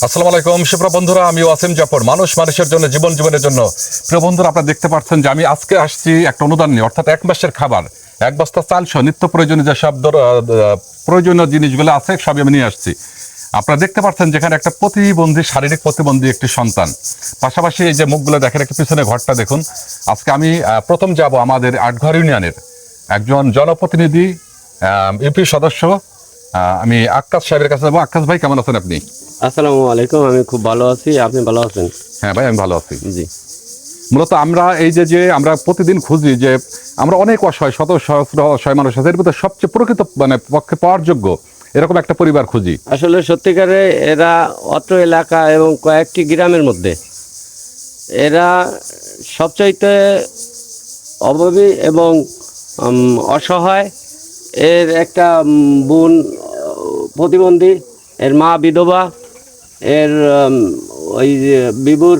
আসসালামু আলাইকুম সুপ্রিয় বন্ধুরা, আমি ওয়াসিম জাফর। মানুষ মানুষের জন্য, জীবন জীবনের জন্য। প্রিয় বন্ধুরা, আপনারা দেখতে পাচ্ছেন যে আমি আজকে আসছি একটা অনুদান নিয়ে, অর্থাৎ এক মাসের খাবার, এক বস্তা চাল সহ নিত্য প্রয়োজনীয় যেসব প্রয়োজনীয় জিনিসগুলো আছে সবই আমি নিয়ে আসছি। আপনারা দেখতে পাচ্ছেন যেখানে একটা প্রতিবন্ধী, শারীরিক প্রতিবন্ধী একটি সন্তান, পাশাপাশি এই যে মুখগুলো দেখেন, একটু পিছনে ঘরটা দেখুন। আজকে আমি প্রথম যাব আমাদের আটঘর ইউনিয়নের একজন জনপ্রতিনিধি, ইউপি সদস্য, আমি আক্কাস সাহেবের কাছে যাবো। আক্কাস ভাই, কেমন আছেন আপনি? আসসালামু আলাইকুম, আমি খুব ভালো আছি। আপনি ভালো আছেন? হ্যাঁ ভাই, আমি ভালো আছি। জি। মূলত আমরা এই যে আমরা প্রতিদিন খুঁজি যে আমরা অনেক অসহায়, শত সহস্র অসহায় মানুষ আছে, এর ভিতরে সবচেয়ে প্রকৃত পক্ষে পাওয়ার যোগ্য এরকম একটা পরিবার খুঁজি। আসলে সত্যিকারে এরা অত্র এলাকা এবং কয়েকটি গ্রামের মধ্যে এরা সবচাইতে অভাবী এবং অসহায়। এর একটা বোন প্রতিবন্ধী, এর মা বিধবা, এর ওই বিবুর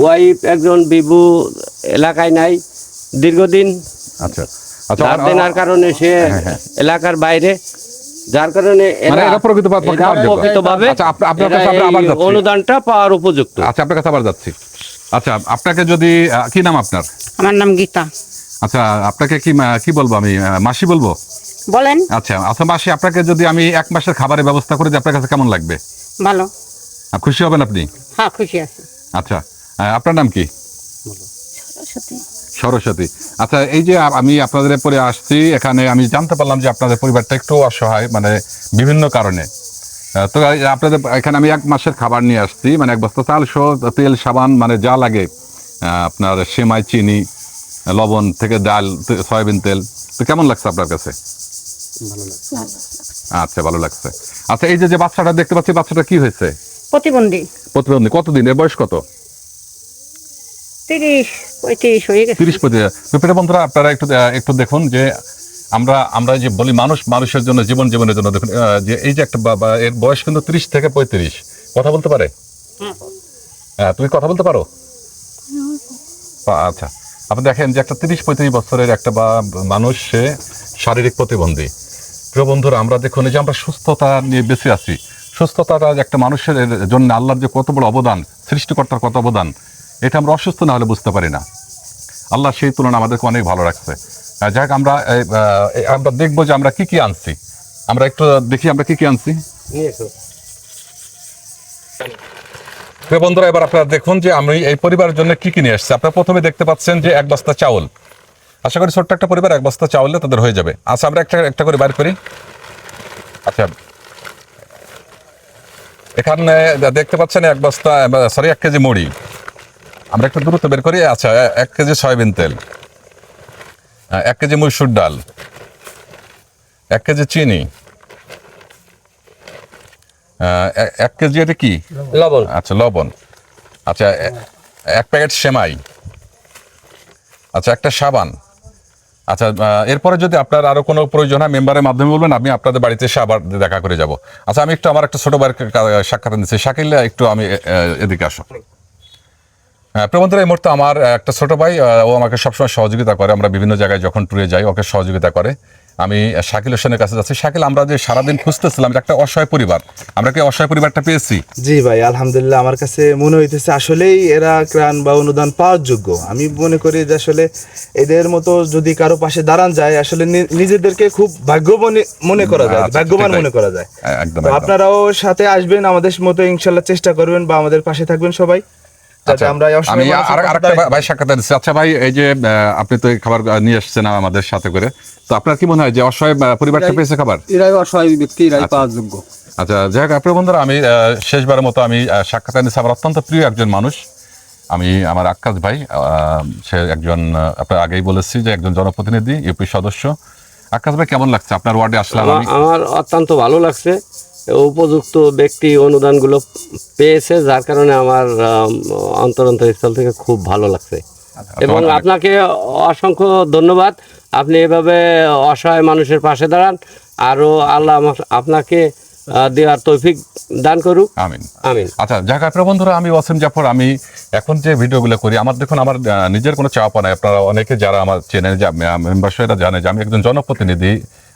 ওয়াইফ একজন, বিবু এলাকায় নাই দীর্ঘদিন। আচ্ছা ধার দেনার কারণে সে এলাকার বাইরে, যার কারণে প্রকৃতভাবে অনুদানটা পাওয়ার উপযুক্ত। আচ্ছা, আপনার কাছে আবার যাচ্ছি। আচ্ছা, আপনাকে যদি, কি নাম আপনার? আমার নাম গীতা। আচ্ছা, আপনাকে কি বলবো আমি, মাসি বলবো? বলেন। আচ্ছা আচ্ছা মাসি, আপনাকে যদি আমি এক মাসের খাবারের ব্যবস্থা করে দিই, আপনার কাছে কেমন লাগবে? ভালো। খুশি হবেন আপনি? হ্যাঁ, খুশি আছি। আচ্ছা, আপনার নাম কি? সরস্বতী। সরস্বতী। আচ্ছা, এই যে আমি আপনাদের পরে আসছি, এখানে আমি জানতে পারলাম যে আপনাদের পরিবারটা একটু অসহায়, মানে বিভিন্ন কারণে। তো আপনাদের এখানে আমি এক মাসের খাবার নিয়ে আসছি, মানে এক বস্তা চাল সহ তেল, সাবান, মানে যা লাগে, আপনার সেমাই, চিনি, লবণ থেকে ডাল, সয়াবিন তেল। তো কেমন লাগছে আপনার কাছে? আচ্ছা, ভালো লাগছে। আচ্ছা, এই যে বাচ্চাটা দেখতে পাচ্ছি, বাচ্চাটা কি হয়েছে? প্রতিবন্ধী। প্রতিবন্ধী। কতদিন? এর বয়স কত? 30-35 হয়ে গেছে। 30-35। বন্ধুরা, আপনারা একটু দেখুন যে আমরা যে বলি মানুষ মানুষের জন্য, জীবন জীবনের জন্য, দেখুন যে এই যে একটা বাবা, এর বয়স কিন্তু 30 থেকে 35। কথা বলতে পারে? হ্যাঁ, তুমি কথা বলতে পারো? আচ্ছা, আপনি দেখেন যে একটা 30-35 বছরের একটা মানুষ, সে শারীরিক প্রতিবন্ধী। প্রিয় বন্ধুরা, আমরা দেখুন যে আমরা সুস্থতা নিয়ে বেঁচে আছি। সুস্থতাটা একটা মানুষের জন্য আল্লাহর যে কত বড় অবদান, সৃষ্টিকর্তার কত অবদান, এটা আমরা অসুস্থ না হলে বুঝতে পারি না। আল্লাহ সেই তুলনা আমাদেরকে অনেক ভালো রাখছে। যাই হোক, আমরা দেখবো যে আমরা কি কি আনছি। আমরা একটু দেখি আমরা কি কি আনছি। বন্ধুরা, এবার আপনারা দেখুন যে আমি এই পরিবারের জন্য কি কি নিয়ে আসছি। আপনারা প্রথমে দেখতে পাচ্ছেন যে এক বস্তা চাউল। আশা করি ছোট্ট একটা পরিবার, এক বস্তা চাউলে তাদের হয়ে যাবে। আচ্ছা, আমরা একটা করে বাইর করি। আচ্ছা, এখানে দেখতে পাচ্ছেন এক বস্তা, সরি, 1 কেজি মুড়ি। আমরা একটু দ্রুত বের করি। আচ্ছা, 1 কেজি সয়াবিন তেল, 1 কেজি মসুর ডাল, 1 কেজি চিনি, 1 কেজি, এটা কি? লবণ। আচ্ছা, লবণ। আচ্ছা, 1 প্যাকেট সেমাই। আচ্ছা, একটা সাবান। আচ্ছা, এরপরে যদি আপনার আরো কোনো প্রয়োজন হয়, মেম্বারের মাধ্যমে বলবেন, আমি আপনাদের বাড়িতে এসে আবার দেখা করে যাব। আচ্ছা, আমি একটু আমার একটা ছোট ভাইয়ের সাক্ষাৎ নিচ্ছি। শাকিল, একটু আমি এদিকে আসো। প্রবন্ধুরা, এই মুহূর্তে আমার একটা ছোট ভাই, ও আমাকে সবসময় সহযোগিতা করে। আমরা বিভিন্ন জায়গায় যখন ট্যুরে যাই, ওকে সহযোগিতা করে। আমি শাকিল হোসেনের কাছে যাচ্ছি। শাকিল, আমরা যে সারাদিন খুঁজতেছিলাম একটা অসহায় পরিবার, আমরা কি অসহায় পরিবারটা পেয়েছি? জি ভাই, আলহামদুলিল্লাহ। আমার কাছে মনে হইতেছে আসলেই এরা ত্রাণ বা অনুদান পাওয়ার যোগ্য। আমি মনে করি যে আসলে এদের মতো যদি কারো পাশে দাঁড়ান যায়, আসলে নিজেদেরকে খুব ভাগ্যবান মনে করা যায়, ভাগ্যবান মনে করা যায়। একদম। আপনারাও সাথে আসবেন, আমাদের মতো ইনশাল্লাহ চেষ্টা করবেন বা আমাদের পাশে থাকবেন সবাই। আমি আরেকটা ভাই সাক্ষাৎ দিচ্ছি। আচ্ছা ভাই, এই যে আপনি তো খাবার নিয়ে এসেছেন আমাদের সাথে করে, তো আপনার কি মনে হয় যে অসহায় পরিবারটা পেয়েছে খাবার? এরাই অসহায় ব্যক্তি, এরাই পাওয়ার যোগ্য। আচ্ছা, যাই হোক, আপনার বন্ধুরা, আমি শেষবারের মতো আমি সাক্ষাৎ নিচ্ছি আমার অত্যন্ত প্রিয় একজন মানুষ। আমি আমার আক্কাস ভাই, সে একজন, আপনার আগেই বলেছি যে একজন জনপ্রতিনিধি, ইউপি সদস্য। আক্কাস ভাই, কেমন লাগছে আপনার ওয়ার্ডে আসলাম? আমার অত্যন্ত ভালো লাগছে। উপযুক্ত ব্যক্তি অনুদানগুলো পেয়েছে, যার কারণে আমার অন্তরস্থল থেকে খুব ভালো লাগছে। এবং আপনাকে অসংখ্য ধন্যবাদ। আপনি এভাবে অসহায় মানুষের পাশে দাঁড়ান, আরও আল্লাহ আপনাকে দেওয়ার তৌফিক দান করুক। আমিন, আমিন। আচ্ছা, যাক আপনারা বন্ধুরা, আমি ওয়াসিম জাফর। আমি এখন যে ভিডিওগুলো করি, আমার দেখুন, আমার নিজের কোনো চাওয়া নাই। আপনারা অনেকে যারা আমার চেনেন, মেম্বারশিপ, এরা জানে যে আমি একজন জনপ্রতিনিধি।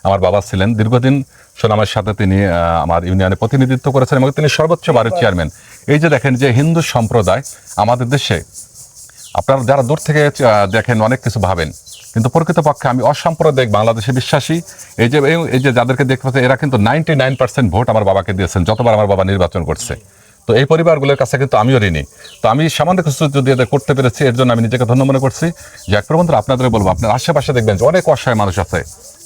আমার বাবা ছিলেন দীর্ঘদিন সুনামের সাথে তিনি আমার ইউনিয়নে প্রতিনিধিত্ব করেছেন এবং তিনি সর্বোচ্চ বারের চেয়ারম্যান। এই যে দেখেন যে হিন্দু সম্প্রদায় আমাদের দেশে, আপনারা যারা দূর থেকে দেখেন অনেক কিছু ভাবেন, কিন্তু প্রকৃতপক্ষে আমি অসাম্প্রদায়িক বাংলাদেশে বিশ্বাসী। এই যে যাদেরকে দেখতে পাচ্ছেন এরা কিন্তু 99% ভোট আমার বাবাকে দিয়েছেন যতবার আমার বাবা নির্বাচন করছে। তো এই পরিবারগুলোর কাছে কিন্তু আমিও ঋণী। তো আমি সামান্য কিছু যদি এদের করতে পেরেছি এর জন্য আমি নিজেকে ধন্য মনে করছি। যে এক বন্ধুরা আপনাদের বলবো, আপনার আশেপাশে দেখবেন যে অনেক অসহায় মানুষ আছে,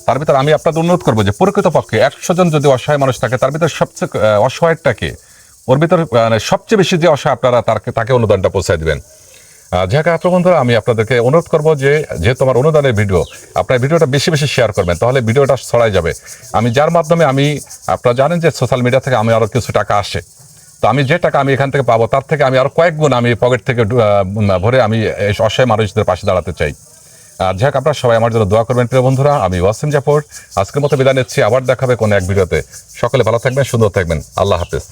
তার ভিতরে আমি আপনাদের অনুরোধ করবো যে প্রকৃতপক্ষে 100 জন যদি অসহায় মানুষ থাকে তার ভিতরে সবচেয়ে অসহায়টাকে, ওর ভিতরে সবচেয়ে বেশি যে অসহায় আপনারা তাকে অনুদানটা পৌঁছায় দিবেন। যাক বন্ধুরা, আমি আপনাদেরকে অনুরোধ করবো যে যেহেতু আমার অনুদানের ভিডিও, আপনার ভিডিওটা বেশি বেশি শেয়ার করবেন, তাহলে ভিডিওটা ছড়াই যাবে। আমি যার মাধ্যমে আপনারা জানেন যে সোশ্যাল মিডিয়া থেকে আমি আরও কিছু টাকা আসে, তো আমি যে টাকা আমি এখান থেকে পাবো তার থেকে আমি আরো কয়েক গুণ আমি পকেট থেকে ভরে আমি এই অসহায় মানুষদের পাশে দাঁড়াতে চাই। যাক আপনারা সবাই আমার জন্য দোয়া করবেন প্রিয় বন্ধুরা। আমি ওয়াসিম জাফর আজকের মতো বিদায় নিচ্ছি, আবার দেখাবে কোনো এক ভিডিওতে। সকলে ভালো থাকবেন, সুন্দর থাকবেন, আল্লাহ হাফেজ।